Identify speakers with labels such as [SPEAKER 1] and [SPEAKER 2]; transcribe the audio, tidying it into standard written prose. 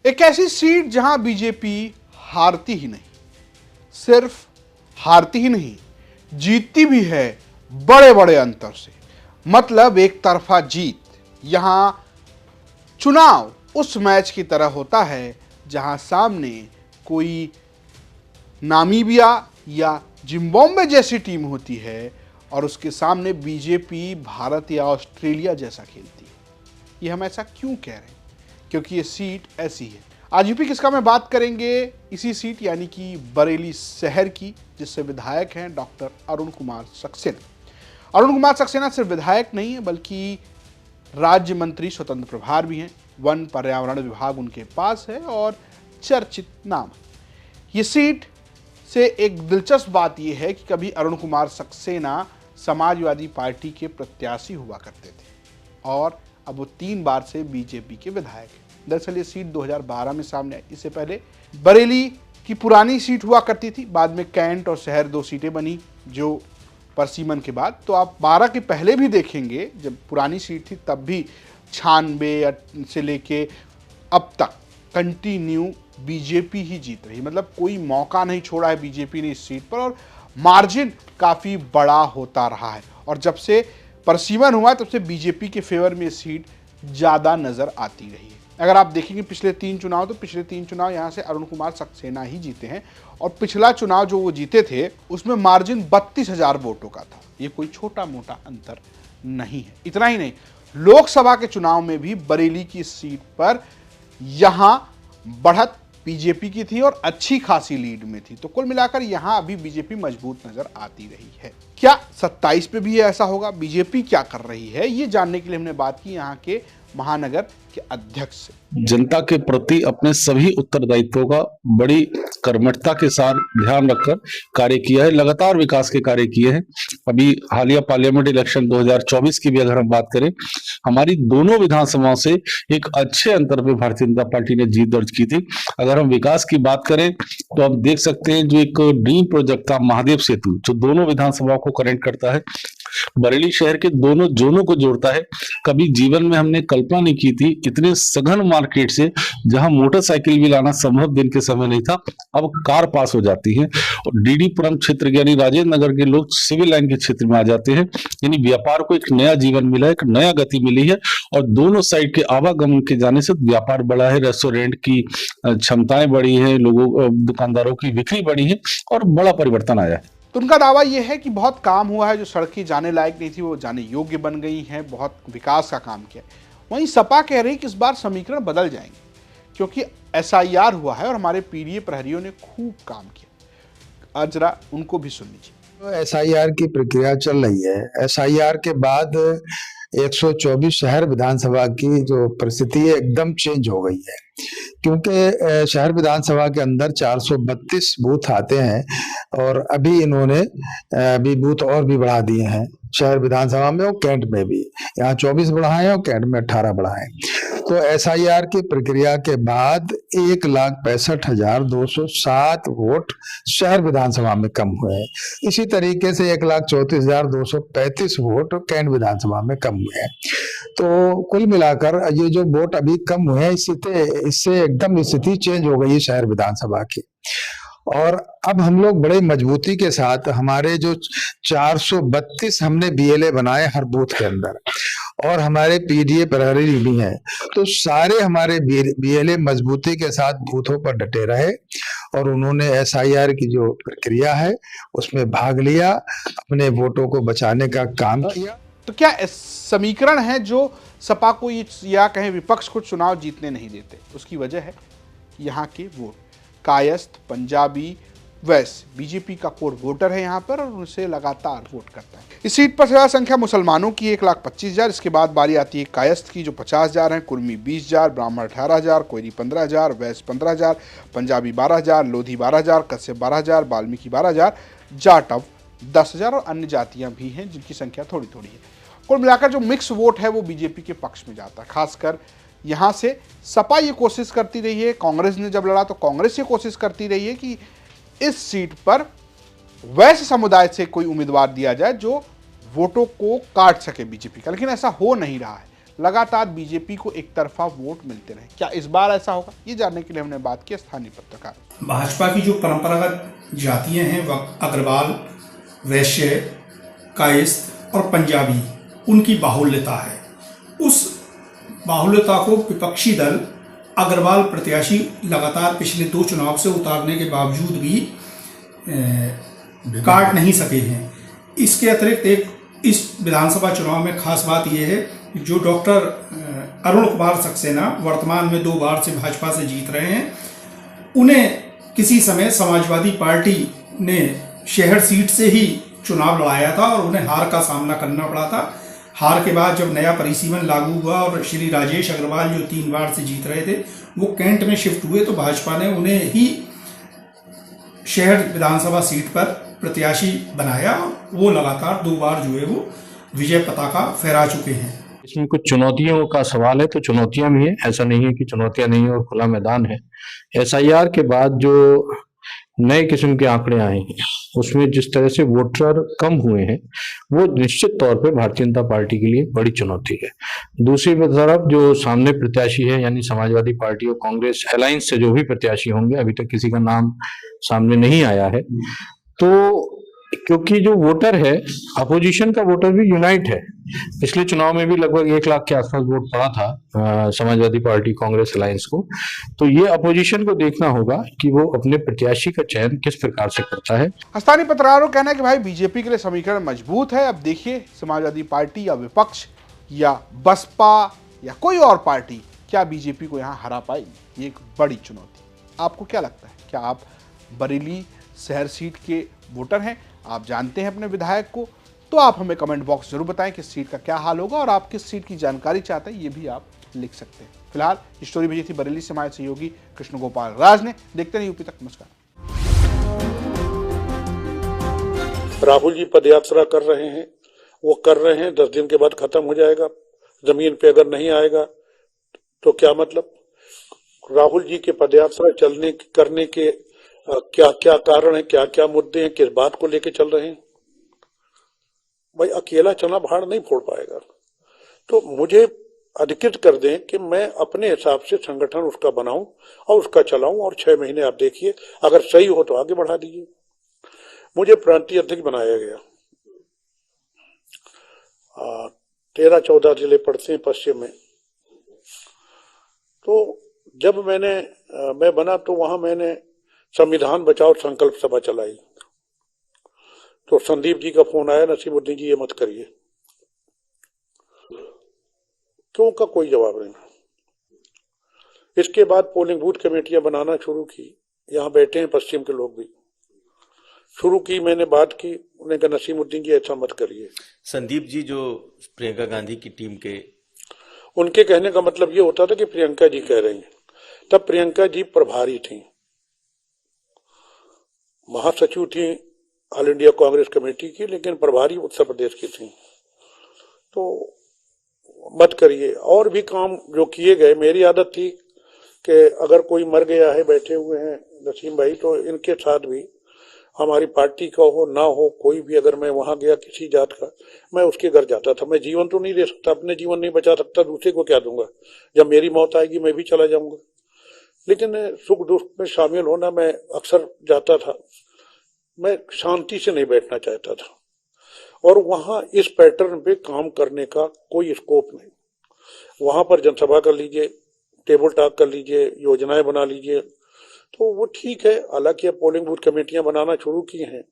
[SPEAKER 1] एक ऐसी सीट जहां बीजेपी हारती ही नहीं, सिर्फ हारती ही नहीं, जीतती भी है बड़े बड़े अंतर से। मतलब एक तरफा जीत। यहां चुनाव उस मैच की तरह होता है जहां सामने कोई नामीबिया या जिम्बाब्वे जैसी टीम होती है और उसके सामने बीजेपी भारत या ऑस्ट्रेलिया जैसा खेलती है। ये हम ऐसा क्यों कह रहे हैं? क्योंकि ये सीट ऐसी है। आज यूपी किसका में बात करेंगे इसी सीट यानी कि बरेली शहर की, जिससे विधायक हैं डॉक्टर अरुण कुमार सक्सेना। अरुण कुमार सक्सेना सिर्फ विधायक नहीं है बल्कि राज्य मंत्री स्वतंत्र प्रभार भी हैं। वन पर्यावरण विभाग उनके पास है और चर्चित नाम है। ये सीट से एक दिलचस्प बात यह है कि कभी अरुण कुमार सक्सेना समाजवादी पार्टी के प्रत्याशी हुआ करते थे और अब वो 3 बार से बीजेपी के विधायक हैं। दरअसल ये सीट 2012 में सामने आई। इससे पहले बरेली की पुरानी सीट हुआ करती थी, बाद में कैंट और शहर 2 सीटें बनी जो परसीमन के बाद। तो आप 12 के पहले भी देखेंगे, जब पुरानी सीट थी तब भी 96 से लेके अब तक कंटिन्यू बीजेपी ही जीत रही। मतलब कोई मौका नहीं छोड़ा है बीजेपी ने इस सीट पर और मार्जिन काफ़ी बड़ा होता रहा है। और जब से परसीमन हुआ तब से बीजेपी के फेवर में सीट ज़्यादा नज़र आती रही है। अगर आप देखेंगे पिछले 3 चुनाव, तो पिछले 3 चुनाव यहाँ से अरुण कुमार सक्सेना ही जीते हैं और पिछला चुनाव जो वो जीते थे उसमें मार्जिन 32,000 वोटों का था। ये कोई छोटा मोटा अंतर नहीं है। इतना ही नहीं, लोकसभा के चुनाव में भी बरेली की सीट पर यहाँ बढ़त बीजेपी की थी और अच्छी खासी लीड में थी। तो कुल मिलाकर यहां अभी बीजेपी मजबूत नजर आती रही है। क्या 27 पे भी ऐसा होगा? बीजेपी क्या कर रही है ये जानने के लिए हमने बात की यहां के महानगर के अध्यक्ष से।
[SPEAKER 2] जनता के प्रति अपने सभी उत्तरदायित्वों का बड़ी कर्मठता के साथ ध्यान रखकर कार्य किया है, लगातार विकास के कार्य किए हैं। अभी हालिया पार्लियामेंट इलेक्शन 2024 की भी अगर हम बात करें, हमारी दोनों विधानसभाओं से एक अच्छे अंतर पे भारतीय जनता पार्टी ने जीत दर्ज की थी। अगर हम विकास की बात करें तो आप देख सकते हैं, जो एक ड्रीम प्रोजेक्ट था महादेव सेतु, जो दोनों विधानसभाओं को कनेक्ट करता है, बरेली शहर के दोनों जोनों को जोड़ता है। कभी जीवन में हमने कल्पना नहीं की थी इतने सघन मार्केट से, जहां मोटरसाइकिल भी लाना संभव दिन के समय नहीं था, अब कार पास हो जाती है और डीडीपुरम क्षेत्र यानी राजेंद्र नगर के लोग सिविल लाइन के क्षेत्र में आ जाते हैं। यानी व्यापार को एक नया जीवन मिला है, एक नया गति मिली है और दोनों साइड के आवागमन के जाने से व्यापार बढ़ा है, रेस्टोरेंट की क्षमताएं बढ़ी है, लोगों दुकानदारों की बिक्री बढ़ी है और बड़ा परिवर्तन आया है।
[SPEAKER 1] तो उनका दावा यह है कि बहुत काम हुआ है, जो सड़कें जाने लायक नहीं थी वो जाने योग्य बन गई हैं, बहुत विकास का काम किया। वहीं सपा कह रही कि इस बार समीकरण बदल जाएंगे क्योंकि एसआईआर हुआ है और हमारे पीडीए प्रहरियों ने खूब काम किया। आज जरा उनको भी सुन लीजिए।
[SPEAKER 3] एसआईआर की प्रक्रिया चल रही है। एसआईआर के बाद 124 शहर विधानसभा की जो परिस्थिति है एकदम चेंज हो गई है, क्योंकि शहर विधानसभा के अंदर 432 बूथ आते हैं और अभी इन्होंने अभी बूथ और भी बढ़ा दिए हैं शहर विधानसभा में और कैंट में भी। यहाँ 24 बढ़ाए और कैंट में 18 बढ़ाए। तो एसआईआर की प्रक्रिया के बाद 1,65,207 वोट शहर विधानसभा में कम हुए हैं। इसी तरीके से 1,34,235 वोट कैंट विधानसभा में कम हुए हैं। तो कुल मिलाकर ये जो वोट अभी कम हुए हैं, इससे एकदम स्थिति चेंज हो गई है शहर विधानसभा की। और अब हम लोग बड़े मजबूती के साथ हमारे जो 432 हमने बीएलए बनाए हर बूथ के अंदर और हमारे पीडीए प्रहरी भी हैं, तो सारे हमारे बीएलए मजबूती के साथ बूथों पर डटे रहे और उन्होंने एसआईआर की जो प्रक्रिया है उसमें भाग लिया, अपने वोटों को बचाने का काम किया।
[SPEAKER 1] तो क्या समीकरण है जो सपा को या कहें विपक्ष को चुनाव जीतने नहीं देते? उसकी वजह है यहाँ के वोट। कायस्थ, पंजाबी, वैश्य बीजेपी का कोर वोटर है यहाँ पर और उनसे लगातार वोट करता है। इस सीट पर ज्यादा संख्या मुसलमानों की 1,25,000। इसके बाद बारी आती है कायस्थ की जो 50,000 है, कुर्मी 20,000, ब्राह्मण 18,000, कोयरी 15,000, वैश्य 15,000, पंजाबी 12,000, लोधी 12,000, कश्यप 12,000, वाल्मीकि 12,000, जाट अब 10,000 और अन्य जातियां भी हैं जिनकी संख्या थोड़ी थोड़ी है। कुल मिलाकर जो मिक्स वोट है वो बीजेपी के पक्ष में जाता है। खासकर यहाँ से सपा ये कोशिश करती रही है, कांग्रेस ने जब लड़ा तो कांग्रेस ये कोशिश करती रही है कि इस सीट पर वैश्य समुदाय से कोई उम्मीदवार दिया जाए जो वोटों को काट सके बीजेपी का, लेकिन ऐसा हो नहीं रहा है। लगातार बीजेपी को एक तरफा वोट मिलते रहे। क्या इस बार ऐसा होगा, ये जानने के लिए हमने बात की स्थानीय पत्रकार।
[SPEAKER 4] भाजपा की जो परंपरागत जातियां हैं वह अग्रवाल, वैश्य, कायस्थ और पंजाबी, उनकी बाहुल्यता है। उस बाहुल्यता को विपक्षी दल अग्रवाल प्रत्याशी लगातार पिछले 2 चुनाव से उतारने के बावजूद भी काट नहीं सके हैं। इसके अतिरिक्त एक इस विधानसभा चुनाव में खास बात यह है कि जो डॉक्टर अरुण कुमार सक्सेना वर्तमान में 2 बार से भाजपा से जीत रहे हैं, उन्हें किसी समय समाजवादी पार्टी ने शहर सीट से ही चुनाव लड़ाया था और उन्हें हार का सामना करना पड़ा था। हार के बाद जब नया परिसीमन लागू हुआ और श्री राजेश अग्रवाल जो 3 बार से जीत रहे थे वो कैंट में शिफ्ट हुए, तो भाजपा ने उन्हें ही शहर विधानसभा सीट पर प्रत्याशी बनाया। वो लगातार 2 बार जो है वो विजय पताका फहरा चुके हैं।
[SPEAKER 5] इसमें कुछ चुनौतियों का सवाल है, तो चुनौतियां भी है, ऐसा नहीं है कि चुनौतियां नहीं है और खुला मैदान है। एसआईआर के बाद जो नए किस्म के आंकड़े आए हैं उसमें जिस तरह से वोटर कम हुए हैं वो निश्चित तौर पे भारतीय जनता पार्टी के लिए बड़ी चुनौती है। दूसरी तरफ जो सामने प्रत्याशी है यानी समाजवादी पार्टी और कांग्रेस अलायंस से जो भी प्रत्याशी होंगे, अभी तक किसी का नाम सामने नहीं आया है, तो क्योंकि जो वोटर है, अपोजिशन का वोटर भी यूनाइट है। पिछले चुनाव में भी लगभग 1 लाख के आसपास वोट पड़ा था समाजवादी पार्टी कांग्रेस अलायंस को। तो ये अपोजिशन को देखना होगा कि वो अपने प्रत्याशी का चयन किस प्रकार से करता है।
[SPEAKER 1] स्थानीय पत्रकारों का कहना है कि भाई बीजेपी के लिए समीकरण मजबूत है। अब देखिए समाजवादी पार्टी या विपक्ष या बसपा या कोई और पार्टी क्या बीजेपी को यहाँ हरा पाएगी, ये एक बड़ी चुनौती। आपको क्या लगता है, क्या आप बरेली शहर सीट के वोटर हैं, आप जानते हैं अपने विधायक को, तो आप हमें कमेंट बॉक्स जरूर बताएं कि सीट का क्या हाल होगा और आप किस सीट की जानकारी चाहते हैं, ये भी आप लिख सकते हैं। फिलहाल स्टोरी भेजी थी बरेली से हमारे सहयोगी कृष्ण गोपाल राज ने। देखते रहिए यूपी तक। नमस्कार।
[SPEAKER 6] राहुल जी पदयात्रा कर रहे हैं, वो कर रहे हैं, 10 दिन के बाद खत्म हो जाएगा। जमीन पे अगर नहीं आएगा तो क्या मतलब? राहुल जी के पदयात्रा करने के क्या क्या कारण है, क्या क्या मुद्दे हैं, किस बात को लेके चल रहे हैं? भाई अकेला चना भाड़ नहीं फोड़ पाएगा। तो मुझे अधिकृत कर दें कि मैं अपने हिसाब से संगठन उसका बनाऊं और उसका चलाऊं, और 6 महीने आप देखिए, अगर सही हो तो आगे बढ़ा दीजिए। मुझे प्रांतीय अध्यक्ष बनाया गया। 13-14 जिले पड़ते हैं पश्चिम में। तो जब मैं बना तो वहां मैंने संविधान बचाओ संकल्प सभा चलाई। तो संदीप जी का फोन आया, नसीमुद्दीन जी ये मत करिए। क्यों का कोई जवाब नहीं। इसके बाद पोलिंग बूथ कमेटियां बनाना शुरू की। यहाँ बैठे हैं पश्चिम के लोग भी। शुरू की, मैंने बात की, उन्होंने कहा नसीमुद्दीन जी ऐसा मत करिए।
[SPEAKER 7] संदीप जी जो प्रियंका गांधी की टीम के,
[SPEAKER 6] उनके कहने का मतलब ये होता था कि प्रियंका जी कह रही हैं। तब प्रियंका जी प्रभारी थी, महासचिव थी ऑल इंडिया कांग्रेस कमेटी की, लेकिन प्रभारी उत्तर प्रदेश की थी। तो मत करिए। और भी काम जो किए गए, मेरी आदत थी कि अगर कोई मर गया है, बैठे हुए हैं नसीम भाई, तो इनके साथ भी हमारी पार्टी का हो ना हो, कोई भी अगर मैं वहां गया किसी जात का, मैं उसके घर जाता था। मैं जीवन तो नहीं दे सकता, अपने जीवन नहीं बचा सकता, दूसरे को क्या दूंगा? जब मेरी मौत आएगी मैं भी चला जाऊंगा। लेकिन सुख दुख में शामिल होना मैं अक्सर जाता था। मैं शांति से नहीं बैठना चाहता था, और वहां इस पैटर्न पे काम करने का कोई स्कोप नहीं। वहां पर जनसभा कर लीजिए, टेबल टॉक कर लीजिए, योजनाएं बना लीजिए, तो वो ठीक है। हालांकि अब पोलिंग बूथ कमेटियां बनाना शुरू की हैं।